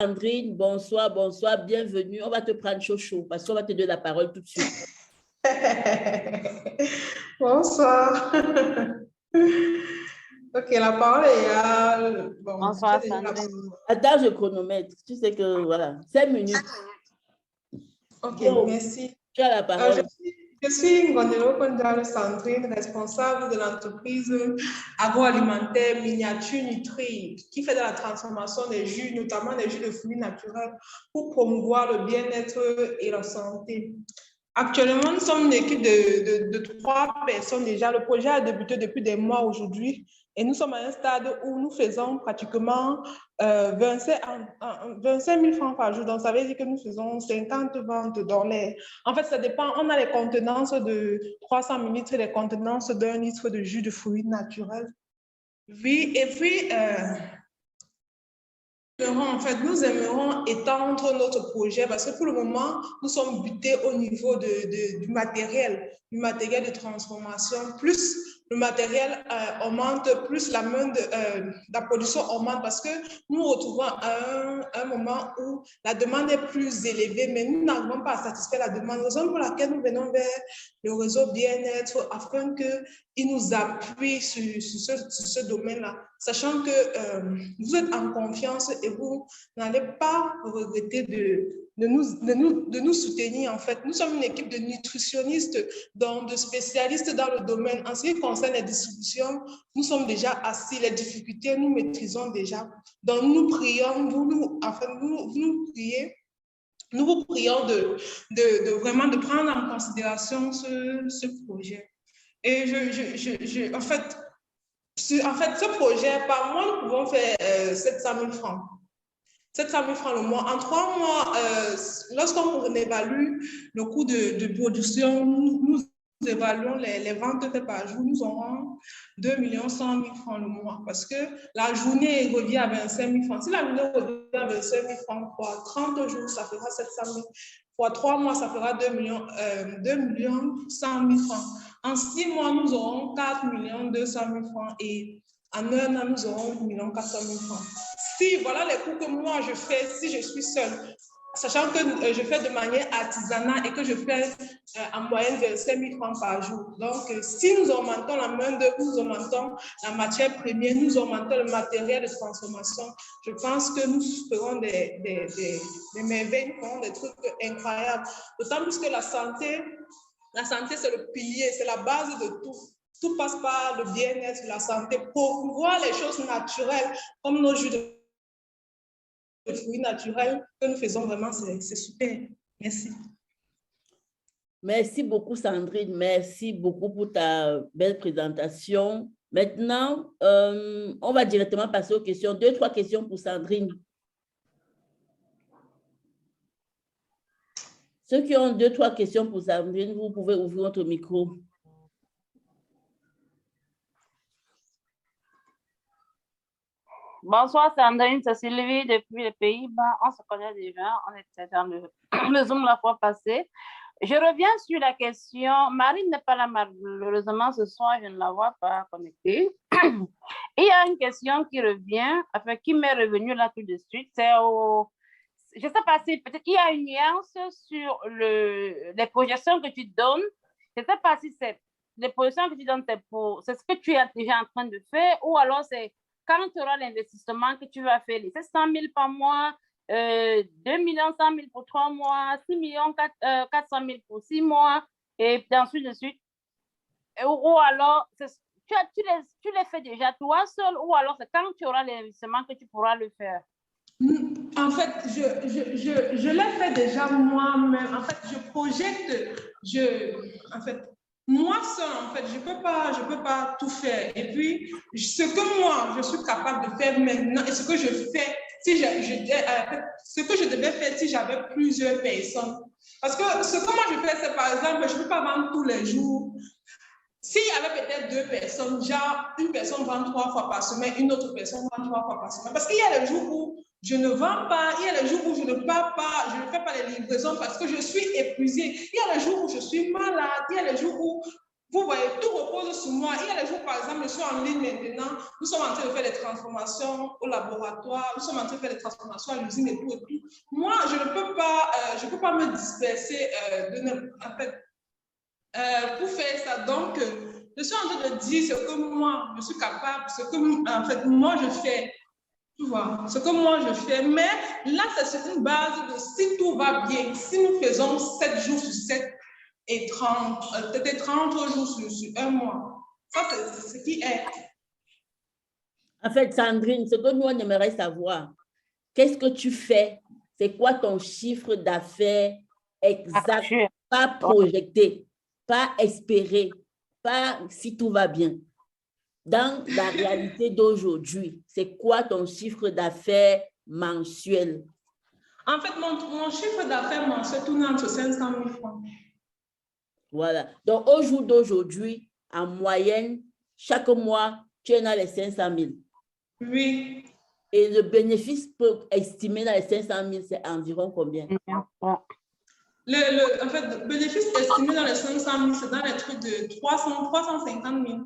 Sandrine, bonsoir, bonsoir, bienvenue. On va te prendre chaud parce qu'on va te donner la parole tout de suite. Bonsoir. Ok, la parole est à... Bon, bonsoir, Sandrine. Attends, je chronomètre. Tu sais que, voilà, 5 minutes. Ok, Bon, merci. Tu as la parole. Je suis Ngondelo Kondalo Sandrine, responsable de l'entreprise agroalimentaire Miniature Nutri, qui fait de la transformation des jus, notamment des jus de fruits naturels, pour promouvoir le bien-être et la santé. Actuellement, nous sommes une équipe de 3 personnes déjà. Le projet a débuté depuis des mois aujourd'hui et nous sommes à un stade où nous faisons pratiquement 25 000 francs par jour. Donc, ça veut dire que nous faisons 50 ventes dans les... En fait, ça dépend. On a les contenances de 300 ml et les contenances d'1 litre de jus de fruits naturels. Oui, et puis... En fait, nous aimerons étendre notre projet parce que pour le moment, nous sommes butés au niveau du matériel de transformation. Plus le matériel augmente, plus la la production augmente parce que nous nous retrouvons à un moment où la demande est plus élevée, mais nous n'arrivons pas à satisfaire la demande. Raison pour laquelle nous venons vers le réseau bien-être afin qu'il nous appuie sur ce domaine-là, sachant que vous êtes en confiance et vous n'allez pas regretter de nous soutenir. En fait, nous sommes une équipe de nutritionnistes, donc de spécialistes dans le domaine. En ce qui concerne les distributions, nous sommes déjà assis. Les difficultés, nous maîtrisons déjà. Donc, nous prions, vous prions vraiment de prendre en considération ce projet. Et en fait, ce projet, par mois, nous pouvons faire 700 000 francs. 700 000 francs le mois. En 3 mois, lorsqu'on évalue le coût de production, nous évaluons les ventes faites par jour, nous aurons 2 100 000 francs le mois parce que la journée revient à 25 000 francs. Si la journée revient à 25 000 francs, pour 30 jours, ça fera 700 000. Pour 3 mois, ça fera 2 100 000 francs. En 6 mois, nous aurons 4 200 000 francs et en 1 an, nous aurons 8 400 000 francs. Si voilà les coûts que moi je fais, si je suis seule, sachant que je fais de manière artisanale et que je fais en moyenne 25 000 francs par jour. Donc, si nous augmentons la main-d'œuvre, nous augmentons la matière première, nous augmentons le matériel de transformation, je pense que nous ferons des merveilles, nous ferons des trucs incroyables. D'autant plus que la santé, c'est le pilier, c'est la base de tout. Tout passe par le bien-être, la santé, pour voir les choses naturelles, comme nos jus de fruits naturels que nous faisons vraiment, c'est super. Merci. Merci beaucoup, Sandrine. Merci beaucoup pour ta belle présentation. Maintenant, on va directement passer aux questions. 2, 3 questions pour Sandrine. Ceux qui ont 2, 3 questions pour Sandrine, vous pouvez ouvrir votre micro. Bonsoir Sandrine, c'est Sylvie depuis les Pays-Bas. On se connaît déjà, on était dans le Zoom la fois passée. Je reviens sur la question. Marine n'est pas là malheureusement ce soir, je ne la vois pas connectée. Il y a une question qui revient, enfin qui m'est revenue là tout de suite. C'est je ne sais pas si peut-être il y a une nuance sur les projections que tu donnes. Je ne sais pas si c'est les projections que tu donnes, c'est ce que tu es déjà en train de faire ou alors c'est quand tu auras l'investissement que tu vas faire, les 700 000 par mois, 2 100 000 pour 3 mois, 6 400 000 pour 6 mois, et puis ensuite de suite. Ou alors, tu les fais déjà toi seul, ou alors c'est quand tu auras l'investissement que tu pourras le faire? En fait, je l'ai fait déjà moi-même. En fait, je projette, en fait, moi seule, en fait, je peux pas tout faire. Et puis, ce que moi, je suis capable de faire maintenant et ce que je fais, ce que je devais faire si j'avais plusieurs personnes. Parce que ce que moi je fais, c'est par exemple, je ne peux pas vendre tous les jours. S'il y avait peut-être 2 personnes, genre une personne vend 3 fois par semaine, une autre personne vend 3 fois par semaine. Parce qu'il y a les jours où je ne vends pas, il y a les jours où je ne pars pas, je ne fais pas les livraisons parce que je suis épuisée. Il y a les jours où je suis malade, il y a les jours où Vous voyez, tout repose sur moi. Il y a des jours, par exemple, je suis en ligne maintenant, nous sommes en train de faire des transformations au laboratoire, nous sommes en train de faire des transformations à l'usine et tout et tout. Moi, je ne peux pas me disperser en fait, pour faire ça. Donc, je suis en train de dire ce que moi, je suis capable, ce que, en fait, moi, je fais. Tu vois, ce que moi, je fais. Mais là, c'est sur une base de si tout va bien, si nous faisons 7 jours sur 7 et 30, peut-être 30 jours sur un mois. Ça, c'est ce qui est. En fait, Sandrine, ce que nous, on aimerait savoir, qu'est-ce que tu fais? C'est quoi ton chiffre d'affaires exact? Pas projeté, pas espéré, pas si tout va bien. Dans la réalité d'aujourd'hui, c'est quoi ton chiffre d'affaires mensuel? En fait, mon chiffre d'affaires mensuel tourne entre 500 000 francs. Voilà. Donc, au jour d'aujourd'hui, en moyenne, chaque mois, tu es dans les 500 000. Oui. Et le bénéfice pour estimer dans les 500 000, c'est environ combien? En fait, le bénéfice estimé dans les 500 000, c'est dans les trucs de 350 000.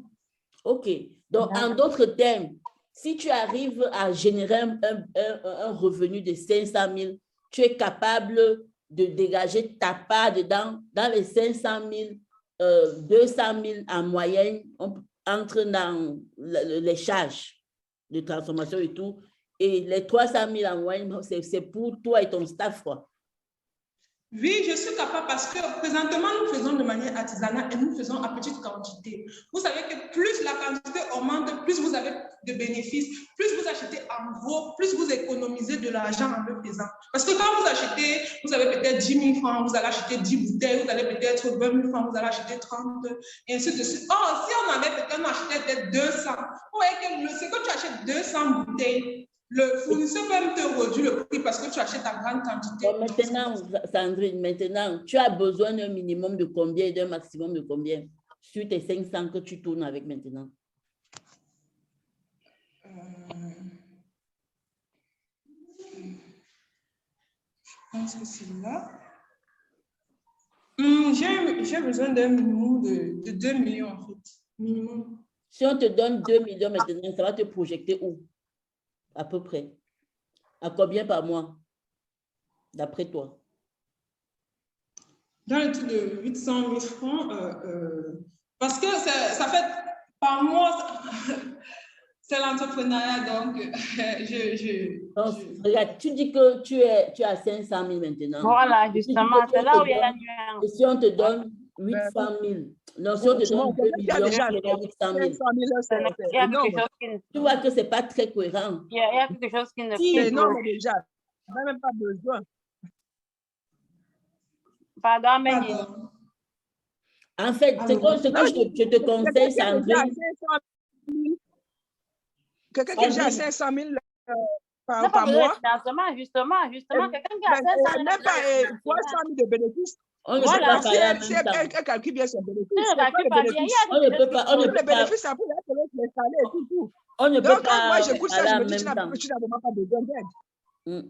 OK. Donc, en d'autres termes, si tu arrives à générer un revenu de 500 000, tu es capable de dégager ta part dedans, dans les 500 000, 200 000 en moyenne, on entre dans les charges de transformation et tout. Et les 300 000 en moyenne, c'est pour toi et ton staff, quoi. Oui, je suis capable parce que présentement, nous faisons de manière artisanale et nous faisons à petite quantité. Vous savez que plus la quantité augmente, plus vous avez de bénéfices, plus vous achetez en gros, plus vous économisez de l'argent en le faisant. Parce que quand vous achetez, vous avez peut-être 10 000 francs, vous allez acheter 10 bouteilles, vous allez peut-être 20 000 francs, vous allez acheter 30, et ainsi de suite. Or, si on avait peut-être acheté 200, vous voyez que ce que tu achètes 200 bouteilles, le fournisseur peut même te réduire le prix parce que tu achètes en grande quantité. Bon, maintenant, Sandrine, maintenant, tu as besoin d'un minimum de combien et d'un maximum de combien sur tes 500 que tu tournes avec maintenant? Je pense que c'est là. J'ai besoin d'un minimum de 2 millions en fait. Minimum. Si on te donne 2 millions maintenant, ça va te projeter où? À peu près. À combien par mois? D'après toi? Dans le truc de 800 000 francs, parce que ça fait par mois, c'est l'entrepreneuriat, donc regarde, tu dis que tu es à 500 000 maintenant. Voilà, justement, c'est là où il y a la nuance. Et si on te donne 800 000, non, si on te donne 2 millions, tu as 800 000. Tu vois que ce n'est pas très cohérent. Il y a quelque chose qui ne c'est énorme déjà. On n'a même pas besoin. Pardon, Ménie. En fait, ce que je te conseille, Sandrine. Quelqu'un qui a déjà 500 000 par mois. Justement, quelqu'un qui a 500 000. Même pas 300 000 de bénéfices. On ne peut pas parler en même temps. Elle calcule bien son bénéfice. On ne peut pas. Les bénéfices, après, les salaires et tout. On ne peut donc, pas. moi, j'écoute ça, je me dis, tu n'as vraiment pas besoin d'aide.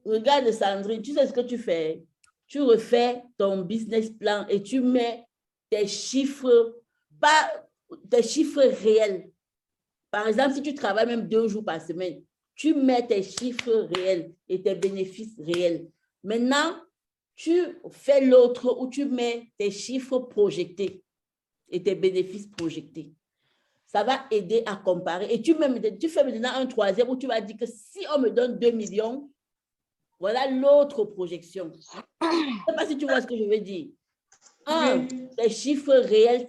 Regarde, Sandrine, tu sais ce que tu fais? Tu refais ton business plan et tu mets tes chiffres, pas tes chiffres réels. Par exemple, si tu travailles même 2 jours par semaine, tu mets tes chiffres réels et tes bénéfices réels. Maintenant, tu fais l'autre où tu mets tes chiffres projetés et tes bénéfices projetés. Ça va aider à comparer. Et tu fais maintenant un troisième où tu vas dire que si on me donne 2 millions, voilà l'autre projection. Je ne sais pas si tu vois ce que je veux dire. Un, les chiffres réels,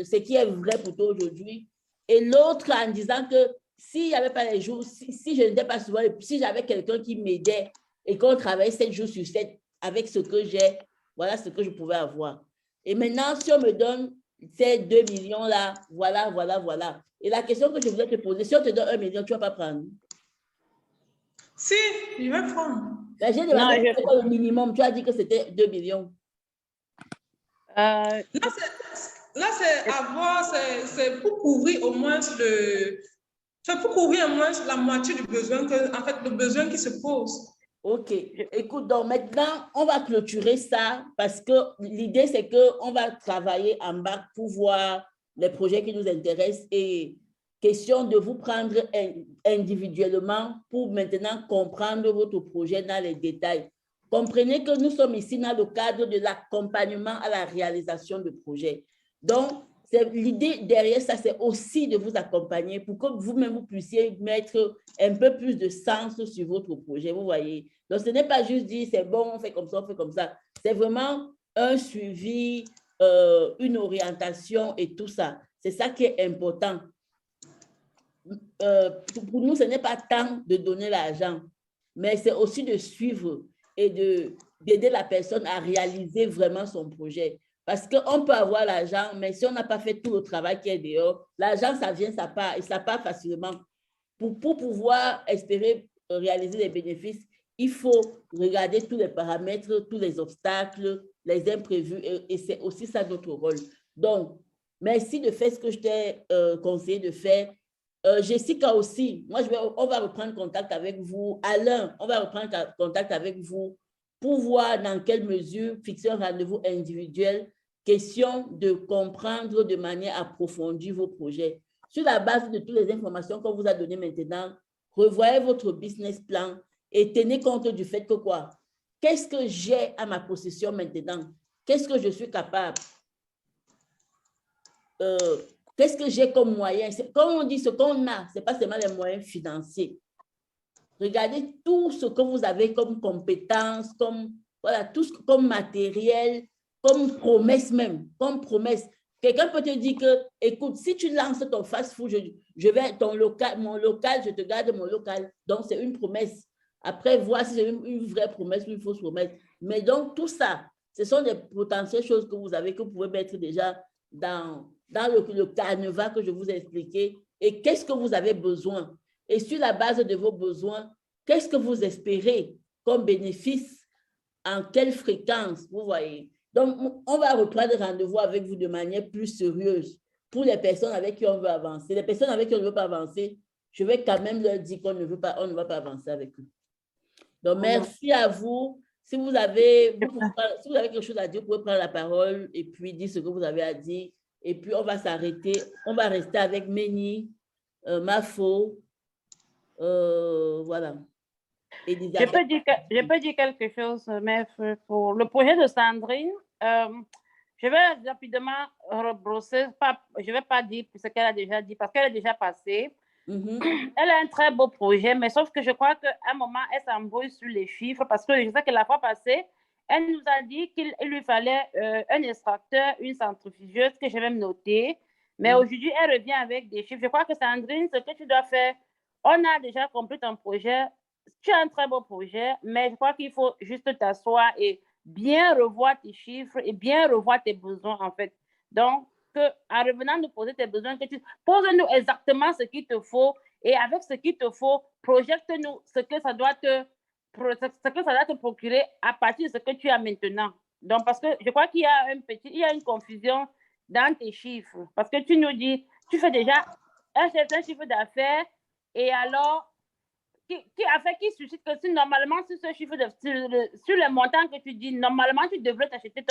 ce qui est vrai pour toi aujourd'hui. Et l'autre en disant que s'il n'y avait pas les jours, si je n'étais pas souvent, si j'avais quelqu'un qui m'aidait et qu'on travaillait 7 jours sur 7 avec ce que j'ai, voilà ce que je pouvais avoir. Et maintenant, si on me donne ces 2 millions-là, voilà. Et la question que je voulais te poser, si on te donne 1 million, tu ne vas pas prendre? Si, je vais prendre. J'ai demandé le minimum, tu as dit que c'était 2 millions. Là, c'est avoir, c'est pour couvrir au moins la moitié du besoin, en fait, le besoin qui se pose. OK. Écoute, donc maintenant, on va clôturer ça parce que l'idée, c'est qu'on va travailler en bas pour voir les projets qui nous intéressent et question de vous prendre individuellement pour maintenant comprendre votre projet dans les détails. Comprenez que nous sommes ici dans le cadre de l'accompagnement à la réalisation de projets. Donc, l'idée derrière ça, c'est aussi de vous accompagner pour que vous-même, vous puissiez mettre un peu plus de sens sur votre projet, vous voyez. Donc, ce n'est pas juste dire, c'est bon, on fait comme ça, on fait comme ça. C'est vraiment un suivi, une orientation et tout ça. C'est ça qui est important. Pour nous, ce n'est pas tant de donner l'argent, mais c'est aussi de suivre et d'aider la personne à réaliser vraiment son projet. Parce qu'on peut avoir l'argent, mais si on n'a pas fait tout le travail qui est dehors, l'argent, ça vient, ça part, et ça part facilement. Pour pouvoir espérer réaliser des bénéfices, il faut regarder tous les paramètres, tous les obstacles, les imprévus, et c'est aussi ça notre rôle. Donc, merci de faire ce que je t'ai conseillé de faire. Jessica aussi, on va reprendre contact avec vous. Alain, on va reprendre contact avec vous pour voir dans quelle mesure fixer un rendez-vous individuel, question de comprendre de manière approfondie vos projets. Sur la base de toutes les informations qu'on vous a données maintenant, revoyez votre business plan et tenez compte du fait que quoi? Qu'est-ce que j'ai à ma possession maintenant? Qu'est-ce que je suis capable? Qu'est-ce que j'ai comme moyen? Comme on dit, ce qu'on a, ce n'est pas seulement les moyens financiers. Regardez tout ce que vous avez comme compétences, comme, voilà, tout comme matériel, comme promesse même, comme promesse. Quelqu'un peut te dire que, écoute, si tu lances ton fast-food, je vais mon local, je te garde mon local. Donc, c'est une promesse. Après, voir si c'est une vraie promesse ou une fausse promesse. Mais donc, tout ça, ce sont des potentielles choses que vous avez, que vous pouvez mettre déjà dans le canevas que je vous ai expliqué. Et qu'est-ce que vous avez besoin? Et sur la base de vos besoins, qu'est-ce que vous espérez comme bénéfice? En quelle fréquence, vous voyez? Donc, on va reprendre rendez-vous avec vous de manière plus sérieuse pour les personnes avec qui on veut avancer. Les personnes avec qui on ne veut pas avancer, je vais quand même leur dire qu'on ne va pas avancer avec eux. Donc, merci à vous. Si vous avez quelque chose à dire, vous pouvez prendre la parole et puis dire ce que vous avez à dire. Et puis, on va s'arrêter. On va rester avec Méni, Mafo. Voilà. Je peux dire quelque chose, mais pour le projet de Sandrine, je vais rapidement rebrosser. Je ne vais pas dire ce qu'elle a déjà dit parce qu'elle est déjà passée. Elle a un très beau projet, mais sauf que je crois qu'à un moment, elle s'embrouille sur les chiffres parce que je sais que la fois passée, elle nous a dit qu'il lui fallait un extracteur, une centrifugeuse que je vais me noter. Mais aujourd'hui, elle revient avec des chiffres. Je crois que Sandrine, ce que tu dois faire, on a déjà compris ton projet. Tu as un très beau projet, mais je crois qu'il faut juste t'asseoir et bien revoir tes chiffres et bien revoir tes besoins, en fait. Donc, en revenant nous poser tes besoins, pose-nous exactement ce qu'il te faut et avec ce qu'il te faut, projette-nous ce que ça doit te procurer à partir de ce que tu as maintenant. Donc, parce que je crois qu'il y a une confusion dans tes chiffres. Parce que tu nous dis, tu fais déjà un certain chiffre d'affaires et alors, qui suscite que si normalement, sur ce chiffre sur le montant que tu dis, normalement, tu devrais t'acheter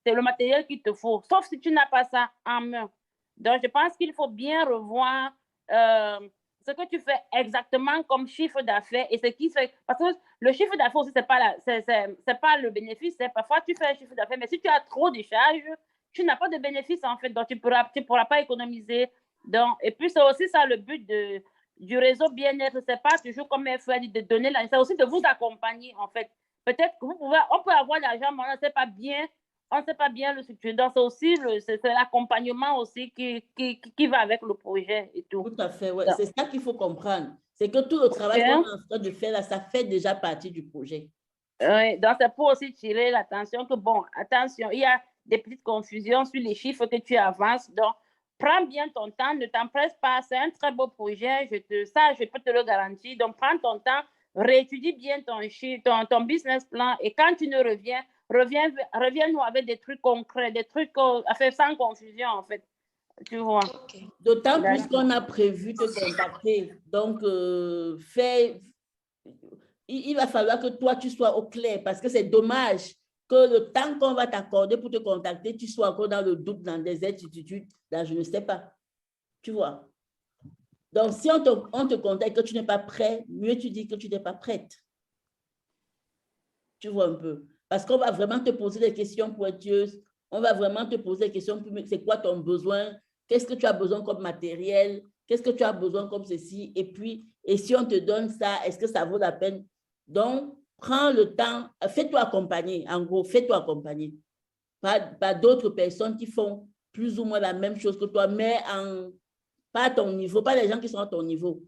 c'est le matériel qu'il te faut, sauf si tu n'as pas ça en main. Donc, je pense qu'il faut bien revoir ce que tu fais exactement comme chiffre d'affaires et ce qui fait. Parce que le chiffre d'affaires aussi, c'est pas le bénéfice. Parfois, tu fais un chiffre d'affaires, mais si tu as trop de charges, tu n'as pas de bénéfice en fait, donc tu pourras pas économiser. Donc, et puis, c'est aussi ça le but du réseau bien-être. C'est pas toujours comme elle fait de donner l'argent, c'est aussi de vous accompagner en fait. Peut-être qu'on peut avoir l'argent, mais on ne sait pas bien le structurer. Donc, c'est aussi l'accompagnement aussi qui va avec le projet et tout. Tout à fait, ouais. C'est ça qu'il faut comprendre. C'est que tout le travail qu'on est en train de faire là, ça fait déjà partie du projet. Oui, donc c'est pour aussi tirer l'attention que, bon, attention, il y a des petites confusions sur les chiffres que tu avances. Donc, prends bien ton temps, ne t'empresse pas. C'est un très beau projet, je peux te le garantir. Donc, prends ton temps, réétudie bien ton business plan et quand tu nous reviens-nous avec des trucs concrets, des trucs à faire sans confusion, en fait. Tu vois. Okay. D'autant plus qu'on a prévu de contacter. Donc, il va falloir que toi, tu sois au clair parce que c'est dommage que le temps qu'on va t'accorder pour te contacter, tu sois encore dans le doute, dans des incertitudes, dans je ne sais pas. Tu vois? Donc, si on te contacte que tu n'es pas prêt, mieux tu dis que tu n'es pas prête. Tu vois un peu? Parce qu'on va vraiment te poser des questions pointilleuses. On va vraiment te poser des questions. C'est quoi ton besoin? Qu'est-ce que tu as besoin comme matériel? Qu'est-ce que tu as besoin comme ceci? Et puis, et si on te donne ça, est-ce que ça vaut la peine? Donc, prends le temps, fais-toi accompagner. En gros, fais-toi accompagner par d'autres personnes qui font plus ou moins la même chose que toi, mais pas à ton niveau, pas les gens qui sont à ton niveau.